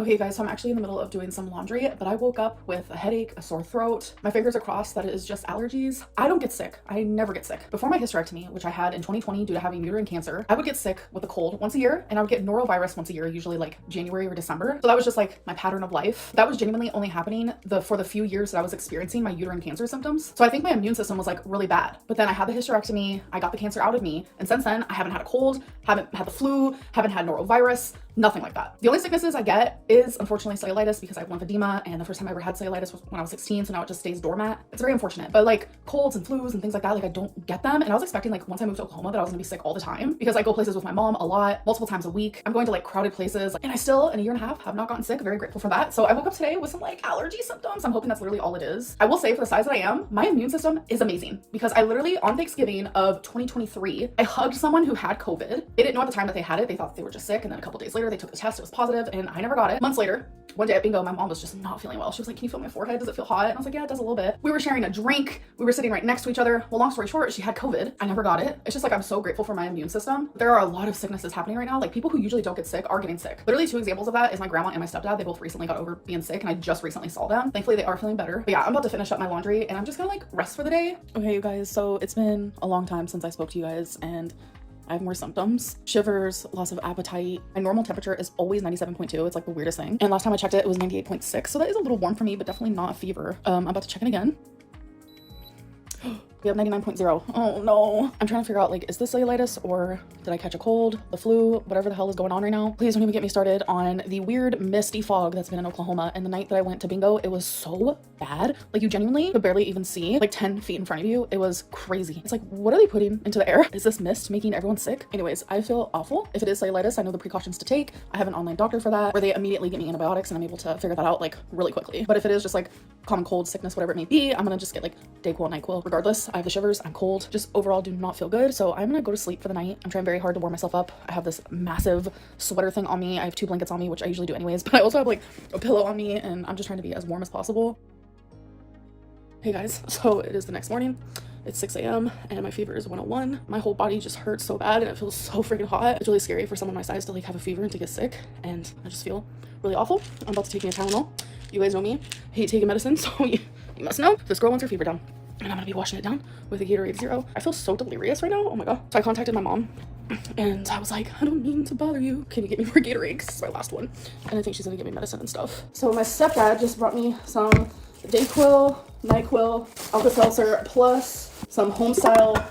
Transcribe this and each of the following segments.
Okay guys, so I'm actually in the middle of doing some laundry, but I woke up with a headache, a sore throat. My fingers are crossed that it is just allergies. I don't get sick. I never get sick. Before my hysterectomy, which I had in 2020 due to having uterine cancer, I would get sick with a cold once a year, and I would get norovirus once a year, usually like January or December. So that was just like my pattern of life. That was genuinely only happening for the few years that I was experiencing my uterine cancer symptoms. So I think my immune system was like really bad. But then I had the hysterectomy, I got the cancer out of me, and since then I haven't had a cold, haven't had the flu, haven't had norovirus, nothing like that. The only sicknesses I get is unfortunately cellulitis because I have lymphedema, and the first time I ever had cellulitis was when I was 16, so now it just stays doormat. It's very unfortunate, but like colds and flus and things like that, like I don't get them. And I was expecting like once I moved to Oklahoma that I was gonna be sick all the time because I go places with my mom a lot, multiple times a week. I'm going to like crowded places, and I still in a year and a half have not gotten sick. Very grateful for that. So I woke up today with some like allergy symptoms. I'm hoping that's literally all it is. I will say for the size that I am, my immune system is amazing because I literally on Thanksgiving of 2023, I hugged someone who had COVID. They didn't know at the time that they had it. They thought they were just sick, and then a couple days later they took the test, it was positive, and I never got it. Months later, one day at bingo, my mom was just not feeling well. She was like, "Can you feel my forehead? Does it feel hot?" And I was like, "Yeah, it does a little bit." We were sharing a drink. We were sitting right next to each other. Well, long story short, she had COVID. I never got it. It's just like I'm so grateful for my immune system. There are a lot of sicknesses happening right now. Like people who usually don't get sick are getting sick. Literally two examples of that is my grandma and my stepdad. They both recently got over being sick, and I just recently saw them. Thankfully, they are feeling better. But yeah, I'm about to finish up my laundry, and I'm just gonna like rest for the day. Okay, you guys, so it's been a long time since I spoke to you guys, and I have more symptoms. Shivers, loss of appetite. My normal temperature is always 97.2. It's like the weirdest thing. And last time I checked it, it was 98.6. So that is a little warm for me, but definitely not a fever. I'm about to check in again. We have 99.0. Oh no. I'm trying to figure out like, is this cellulitis or did I catch a cold, the flu, whatever the hell is going on right now? Please don't even get me started on the weird misty fog that's been in Oklahoma. And the night that I went to bingo, it was so bad. Like you genuinely could barely even see like 10 feet in front of you. It was crazy. It's like, what are they putting into the air? Is this mist making everyone sick? Anyways, I feel awful. If it is cellulitis, I know the precautions to take. I have an online doctor for that where they immediately get me antibiotics and I'm able to figure that out like really quickly. But if it is just like common cold, sickness, whatever it may be, I'm gonna just get like Dayquil, NyQuil. Regardless, I have the shivers, I'm cold, just overall do not feel good. So I'm gonna go to sleep for the night. I'm trying very hard to warm myself up. I have this massive sweater thing on me. I have 2 blankets on me, which I usually do anyways, but I also have like a pillow on me, and I'm just trying to be as warm as possible. Hey guys, so it is the next morning. It's 6 a.m. and my fever is 101. My whole body just hurts so bad and it feels so freaking hot. It's really scary for someone my size to like have a fever and to get sick, and I just feel really awful. I'm about to take me a Tylenol. You guys know me, I hate taking medicine, so you must know. This girl wants her fever down, and I'm gonna be washing it down with a Gatorade Zero. I feel so delirious right now, oh my god. So I contacted my mom and I was like, I don't mean to bother you, can you get me more Gatorade, because this is my last one, and I think she's gonna give me medicine and stuff. So my stepdad just brought me some Dayquil, NyQuil, Alka-Seltzer, plus some home-style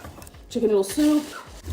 chicken noodle soup,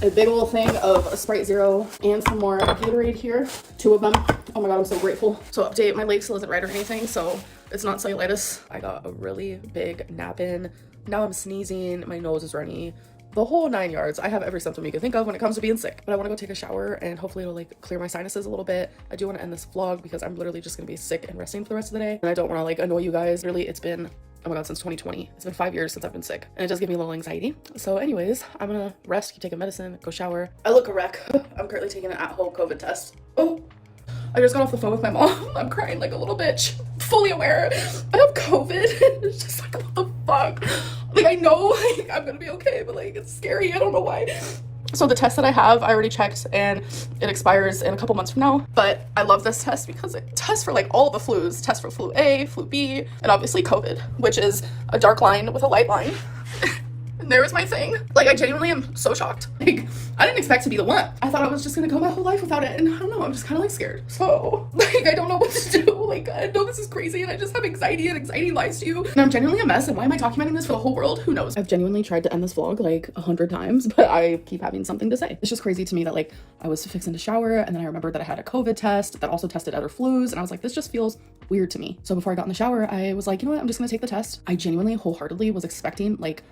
a big old thing of a Sprite Zero, and some more Gatorade here, 2 of them. Oh my god, I'm so grateful. So update, my leg still isn't right or anything, so it's not cellulitis. I got a really big nap in. Now I'm sneezing, my nose is runny, the whole 9 yards. I have every symptom you can think of when it comes to being sick. But I want to go take a shower and hopefully it'll like clear my sinuses a little bit. I do want to end this vlog because I'm literally just gonna be sick and resting for the rest of the day, and I don't want to like annoy you guys. Really, it's been, oh my god, since 2020. It's been 5 years since I've been sick, and it does give me a little anxiety. So anyways, I'm gonna rest, keep taking medicine, go shower. I look a wreck. I'm currently taking an at-home COVID test. Oh, I just got off the phone with my mom. I'm crying like a little bitch, fully aware I have COVID. It's just like, what the fuck? Like, I know like I'm gonna be okay, but like it's scary. I don't know why. So the test that I have, I already checked, and it expires in a couple months from now. But I love this test because it tests for like all of the flus. Tests for flu A, flu B, and obviously COVID, which is a dark line with a light line. And there was my thing. Like, I genuinely am so shocked. Like, I didn't expect to be the one. I thought I was just gonna go my whole life without it, and I don't know, I'm just kind of like scared. So, like, I don't know what to do. Like, I know this is crazy, and I just have anxiety, and anxiety lies to you. And I'm genuinely a mess, and why am I documenting this for the whole world? Who knows? I've genuinely tried to end this vlog like 100 times, but I keep having something to say. It's just crazy to me that like, I was fixing to shower, and then I remembered that I had a COVID test that also tested other flus, and I was like, this just feels weird to me. So before I got in the shower, I was like, you know what, I'm just gonna take the test. I genuinely wholeheartedly was expecting like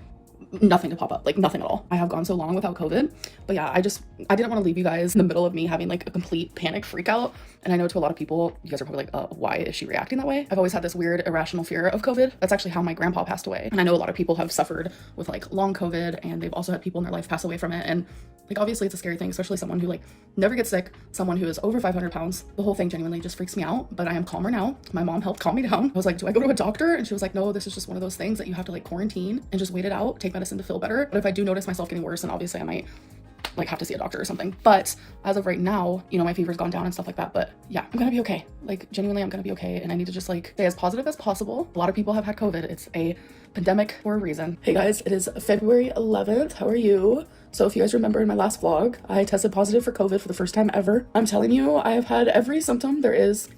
nothing to pop up, like nothing at all. I have gone so long without COVID, but yeah, I didn't want to leave you guys in the middle of me having like a complete panic freak out. And I know to a lot of people, you guys are probably like, why is she reacting that way? I've always had this weird irrational fear of COVID. That's actually how my grandpa passed away. And I know a lot of people have suffered with like long COVID, and they've also had people in their life pass away from it. And like, obviously it's a scary thing, especially someone who like never gets sick, someone who is over 500 pounds. The whole thing genuinely just freaks me out, but I am calmer now. My mom helped calm me down. I was like, do I go to a doctor? And she was like, no, this is just one of those things that you have to like quarantine and just wait it out, take medicine to feel better. But if I do notice myself getting worse, then obviously I might like have to see a doctor or something. But as of right now, you know, my fever's gone down and stuff like that. But yeah, I'm gonna be okay. Like genuinely, I'm gonna be okay. And I need to just like stay as positive as possible. A lot of people have had COVID. It's a pandemic for a reason. Hey guys, it is February 11th. How are you? So if you guys remember in my last vlog, I tested positive for COVID for the first time ever. I'm telling you, I have had every symptom there is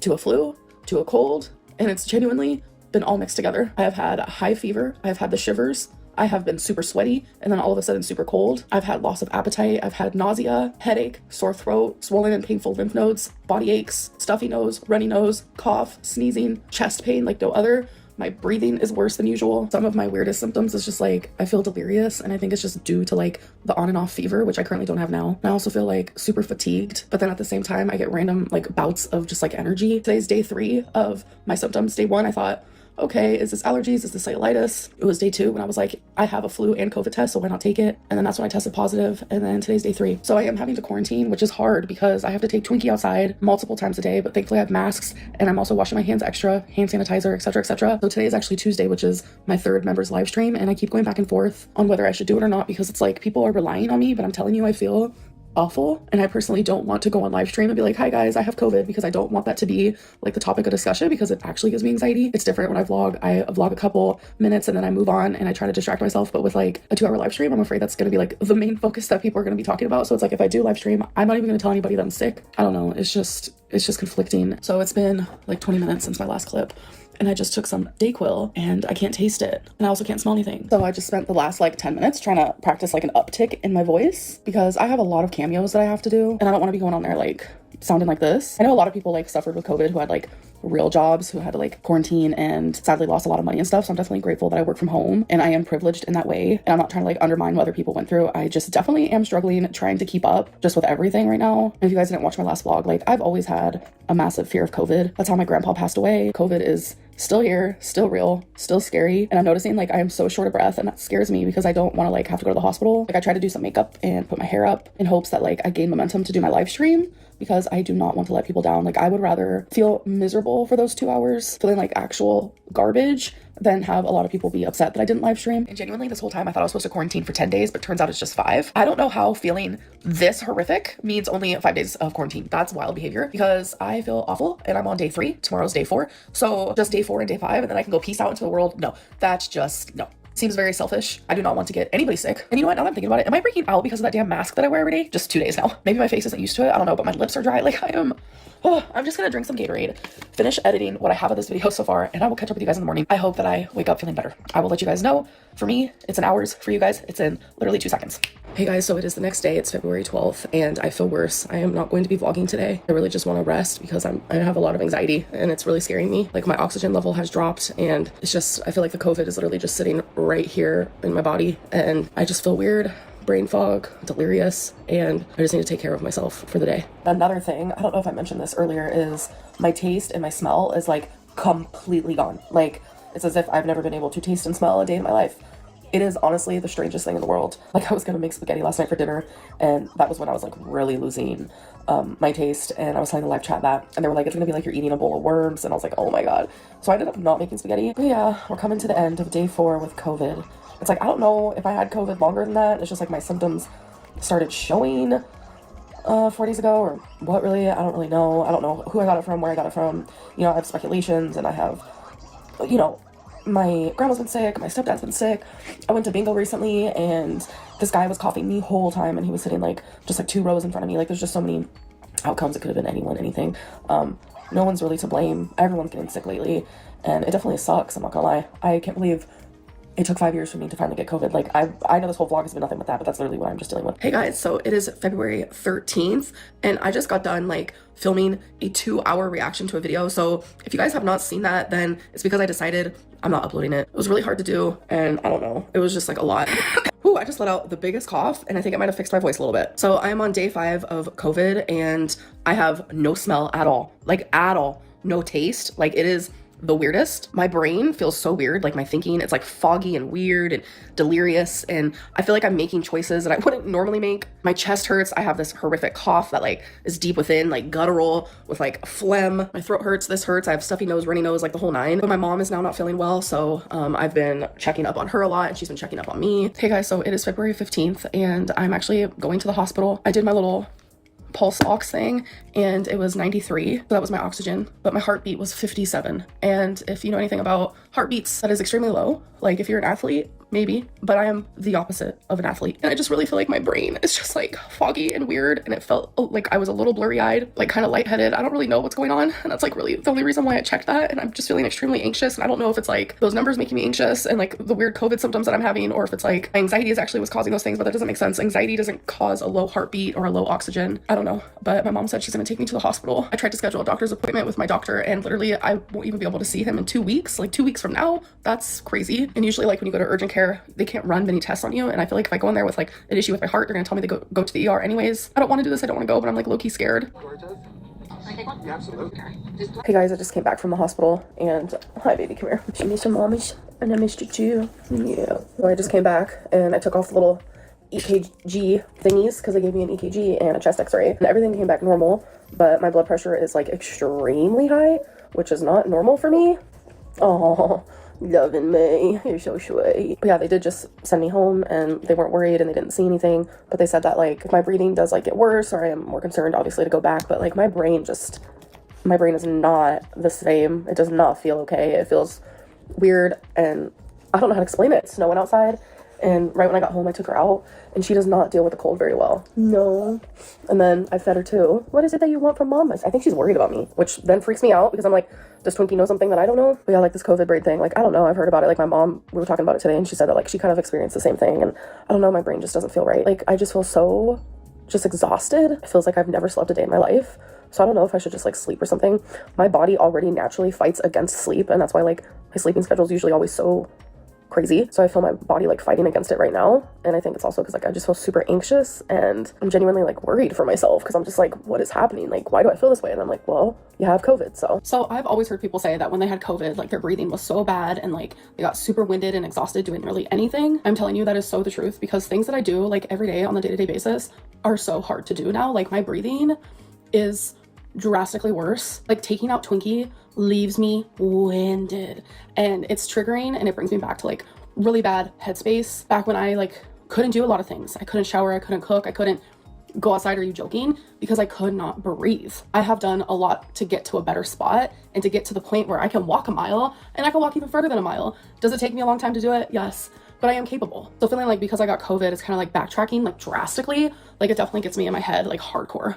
to a flu, to a cold, and it's genuinely been all mixed together. I have had a high fever. I have had the shivers. I have been super sweaty and then all of a sudden super cold. I've had loss of appetite. I've had nausea, headache, sore throat, swollen and painful lymph nodes, body aches, stuffy nose, runny nose, cough, sneezing, chest pain like no other. My breathing is worse than usual. Some of my weirdest symptoms is just like, I feel delirious, and I think it's just due to like the on and off fever, which I currently don't have now. I also feel like super fatigued, but then at the same time, I get random like bouts of just like energy. Today's day 3 of my symptoms. Day 1, I thought, okay, is this allergies? Is this cellulitis? It was day 2 when I was like, I have a flu and COVID test, so why not take it? And then that's when I tested positive. And then today's day 3. So I am having to quarantine, which is hard because I have to take Twinkie outside multiple times a day, but thankfully I have masks and I'm also washing my hands extra, hand sanitizer, etc., etc. So today is actually Tuesday, which is my 3rd members live stream. And I keep going back and forth on whether I should do it or not because it's like people are relying on me, but I'm telling you, I feel awful. And I personally don't want to go on live stream and be like, hi guys, I have COVID, because I don't want that to be like the topic of discussion because it actually gives me anxiety. It's different when I vlog a couple minutes and then I move on and I try to distract myself. But with like a 2-hour live stream, I'm afraid that's going to be like the main focus that people are going to be talking about. So it's like, if I do live stream, I'm not even going to tell anybody that I'm sick. I don't know. It's just conflicting. So it's been like 20 minutes since my last clip. And I just took some Dayquil and I can't taste it. And I also can't smell anything. So I just spent the last like 10 minutes trying to practice like an uptick in my voice because I have a lot of cameos that I have to do. And I don't want to be going on there like sounding like this. I know a lot of people like suffered with COVID who had like real jobs, who had to like quarantine and sadly lost a lot of money and stuff. So I'm definitely grateful that I work from home and I am privileged in that way. And I'm not trying to like undermine what other people went through. I just definitely am struggling trying to keep up just with everything right now. And if you guys didn't watch my last vlog, like I've always had a massive fear of COVID. That's how my grandpa passed away. COVID is still here, still real, still scary. And I'm noticing like I am so short of breath and that scares me because I don't want to like have to go to the hospital. Like I try to do some makeup and put my hair up in hopes that like I gain momentum to do my live stream because I do not want to let people down. Like I would rather feel miserable for those 2 hours, feeling like actual garbage, than have a lot of people be upset that I didn't live stream. And genuinely this whole time I thought I was supposed to quarantine for 10 days, but turns out it's just 5. I don't know how feeling this horrific means only 5 days of quarantine. That's wild behavior because I feel awful and I'm on day 3. Tomorrow's day 4. So just day 4 and day 5 and then I can go peace out into the world. No, that's just no. Seems very selfish. I do not want to get anybody sick. And you know what? Now that I'm thinking about it, am I breaking out because of that damn mask that I wear every day? Just 2 days now. Maybe my face isn't used to it. I don't know, but my lips are dry. Like I'm just gonna drink some Gatorade, finish editing what I have of this video so far, and I will catch up with you guys in the morning. I hope that I wake up feeling better. I will let you guys know. For me, it's in hours. For you guys, it's in literally 2 seconds. Hey guys, so it is the next day. It's February 12th, and I feel worse. I am not going to be vlogging today. I really just want to rest because I have a lot of anxiety, and it's really scaring me. Like my oxygen level has dropped, and it's just, I feel like the COVID is literally just sitting right here in my body, and I just feel weird. Brain fog, delirious, and I just need to take care of myself for the day. Another thing, I don't know if I mentioned this earlier, is my taste and my smell is like completely gone. Like it's as if I've never been able to taste and smell a day in my life. It is honestly the strangest thing in the world. Like I was gonna make spaghetti last night for dinner, and that was when I was like really losing my taste, and I was telling the live chat that, and they were like, it's gonna be like you're eating a bowl of worms, and I was like, oh my god. So I ended up not making spaghetti. But yeah, we're coming to the end of day 4 with COVID. It's like, I don't know if I had COVID longer than that. It's just like my symptoms started showing 4 days ago or what really. I don't really know. I don't know who I got it from, where I got it from. You know, I have speculations and I have, you know, my grandma's been sick, my stepdad's been sick. I went to bingo recently and this guy was coughing the whole time and he was sitting like just like 2 rows in front of me. Like there's just so many outcomes. It could have been anyone, anything. No one's really to blame. Everyone's getting sick lately and it definitely sucks. I'm not gonna lie. I can't believe it took 5 years for me to finally get COVID. Like I know this whole vlog has been nothing but that, but that's literally what I'm just dealing with. Hey guys, so it is February 13th and I just got done like filming a 2-hour reaction to a video. So if you guys have not seen that, then it's because I decided I'm not uploading it. It was really hard to do and I don't know, it was just like a lot. Ooh, I just let out the biggest cough and I think it might have fixed my voice a little bit. So I am on day 5 of COVID and I have no smell at all, like at all, no taste. Like it is the weirdest. My brain feels so weird, like my thinking, it's like foggy and weird and delirious, and I feel like I'm making choices that I wouldn't normally make. My chest hurts. I have this horrific cough that like is deep within, like guttural with like phlegm. My throat hurts, this hurts. I have stuffy nose, runny nose, like the whole nine. But my mom is now not feeling well, so I've been checking up on her a lot and she's been checking up on me. Hey guys, so it is February 15th and I'm actually going to the hospital. I did my little pulse ox thing and it was 93, so that was my oxygen, but my heartbeat was 57. And if you know anything about heartbeats, that is extremely low. Like if you're an athlete, maybe, but I am the opposite of an athlete. And I just really feel like my brain is just like foggy and weird, and it felt like I was a little blurry-eyed, like kind of lightheaded. I don't really know what's going on, and that's like really the only reason why I checked that. And I'm just feeling extremely anxious, and I don't know if it's like those numbers making me anxious and like the weird COVID symptoms that I'm having, or if it's like anxiety is actually what's causing those things, but that doesn't make sense. Anxiety doesn't cause a low heartbeat or a low oxygen. I don't know, but my mom said she's gonna take me to the hospital. I tried to schedule a doctor's appointment with my doctor, and literally I won't even be able to see him in 2 weeks, like 2 weeks from now. That's crazy. And usually like when you go to urgent care, they can't run many tests on you, and I feel like if I go in there with like an issue with my heart, they're gonna tell me to go to the ER anyways. I don't want to do this, I don't want to go, but I'm like low-key scared. Yeah, absolutely. Hey guys, I just came back from the hospital, and hi baby, come here. She missed her mommies, and I missed you too. Yeah. So I just came back and I took off the little EKG thingies because they gave me an EKG and a chest x-ray, and everything came back normal, but my blood pressure is like extremely high, which is not normal for me. Oh, loving me, you're so sweet. But yeah, they did just send me home, and they weren't worried and they didn't see anything, but they said that like if my breathing does like get worse, or I am more concerned obviously to go back, but like my brain is not the same. It does not feel okay. It feels weird, and I don't know how to explain it. It's snowing outside, and right when I got home I took her out, and she does not deal with the cold very well. No. And then I fed her too. What is it that you want from mom? I think she's worried about me, which then freaks me out because I'm like, does Twinkie know something that I don't know? But yeah, like this COVID braid thing, like I don't know, I've heard about it. Like my mom, we were talking about it today, and she said that like she kind of experienced the same thing, and I don't know, my brain just doesn't feel right. Like I just feel so just exhausted. It feels like I've never slept a day in my life. So I don't know if I should just like sleep or something. My body already naturally fights against sleep, and that's why like my sleeping schedule is usually always so crazy. So I feel my body like fighting against it right now, and I think it's also because like I just feel super anxious, and I'm genuinely like worried for myself because I'm just like, what is happening? Like, why do I feel this way? And I'm like, well, you have COVID. So I've always heard people say that when they had COVID, like their breathing was so bad and like they got super winded and exhausted doing really anything. I'm telling you, that is so the truth, because things that I do like every day on a day-to-day basis are so hard to do now. Like my breathing is drastically worse. Like taking out Twinkie leaves me winded, and it's triggering, and it brings me back to like really bad headspace back when I like couldn't do a lot of things. I couldn't shower, I couldn't cook, I couldn't go outside, are you joking? Because I could not breathe. I have done a lot to get to a better spot and to get to the point where I can walk a mile, and I can walk even further than a mile. Does it take me a long time to do it? Yes, but I am capable. So feeling like because I got COVID, it's kind of like backtracking like drastically, like it definitely gets me in my head like hardcore.